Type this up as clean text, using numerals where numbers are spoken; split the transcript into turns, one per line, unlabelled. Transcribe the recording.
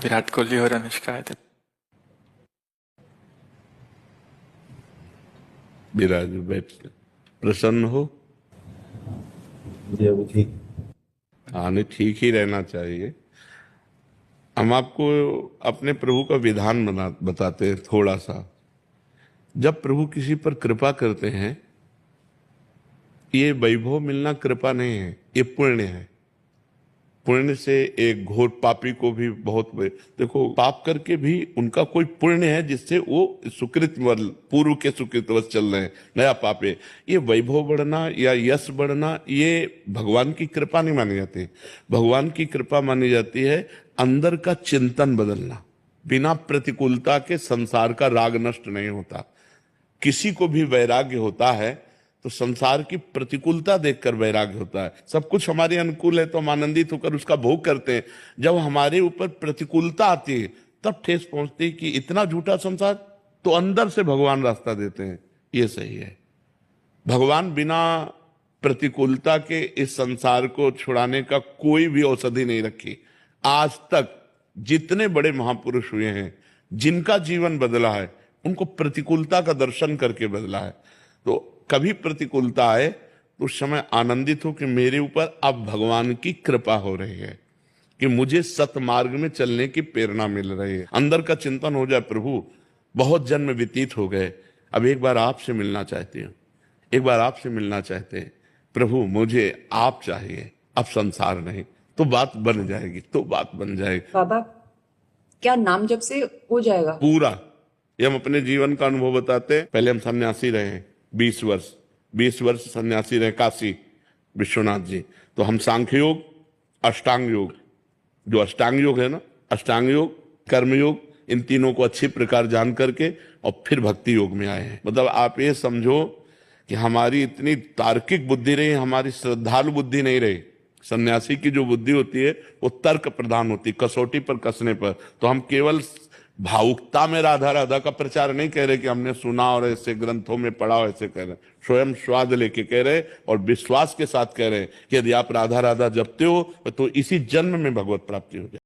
विराट कोहली और अनुष्का है।
विराज बैठ प्रसन्न हो।
जी अभी ठीक।
हाँ नहीं, ठीक ही रहना चाहिए। हम आपको अपने प्रभु का विधान बताते हैं थोड़ा सा। जब प्रभु किसी पर कृपा करते हैं, ये वैभव मिलना कृपा नहीं है, ये पुण्य है। पुण्य से एक घोर पापी को भी बहुत देखो, पाप करके भी उनका कोई पुण्य है जिससे वो सुकृत पूर्व के सुकृतवश चल रहे हैं, नया पाप है। ये वैभव बढ़ना या यश बढ़ना ये भगवान की कृपा नहीं मानी जाती। भगवान की कृपा मानी जाती है अंदर का चिंतन बदलना। बिना प्रतिकूलता के संसार का राग नष्ट नहीं होता। किसी को भी वैराग्य होता है तो संसार की प्रतिकूलता देखकर वैराग्य होता है। सब कुछ हमारे अनुकूल है तो हम आनंदित होकर उसका भोग करते हैं। जब हमारे ऊपर प्रतिकूलता आती है तब ठेस पहुंचती है कि इतना झूठा संसार, तो अंदर से भगवान रास्ता देते हैं। ये सही है। भगवान बिना प्रतिकूलता के इस संसार को छुड़ाने का कोई भी औषधि नहीं रखी। आज तक जितने बड़े महापुरुष हुए हैं, जिनका जीवन बदला है, उनको प्रतिकूलता का दर्शन करके बदला है। तो कभी प्रतिकूलता आए तो उस समय आनंदित हो कि मेरे ऊपर अब भगवान की कृपा हो रही है, कि मुझे सतमार्ग में चलने की प्रेरणा मिल रही है। अंदर का चिंतन हो जाए, प्रभु बहुत जन्म व्यतीत हो गए, अब एक बार आपसे मिलना चाहती हूँ, एक बार आपसे मिलना चाहते हैं प्रभु, मुझे आप चाहिए, अब संसार नहीं। तो बात बन जाएगी, तो बात बन जाएगी।
बाबा, क्या नाम जप से हो जाएगा?
पूरा। ये हम अपने जीवन का अनुभव बताते हैं। पहले हम सन्यासी रहे 20 वर्ष सन्यासी रहे काशी विश्वनाथ जी। तो हम सांख्य योग, अष्टांग योग, जो अष्टांग योग है ना, अष्टांग योग, कर्म योग, इन तीनों को अच्छी प्रकार जान करके और फिर भक्ति योग में आए हैं। मतलब आप ये समझो कि हमारी इतनी तार्किक बुद्धि रही, हमारी श्रद्धालु बुद्धि नहीं रही। सन्यासी की जो बुद्धि होती है वो तर्क प्रधान होती, कसौटी पर कसने पर। तो हम केवल भावुकता में राधा राधा का प्रचार नहीं कह रहे कि हमने सुना और ऐसे ग्रंथों में पढ़ा, ऐसे कह रहे, स्वयं स्वाद लेके कह रहे और विश्वास के साथ कह रहे कि यदि आप राधा राधा जपते हो तो इसी जन्म में भगवत प्राप्ति हो जाए।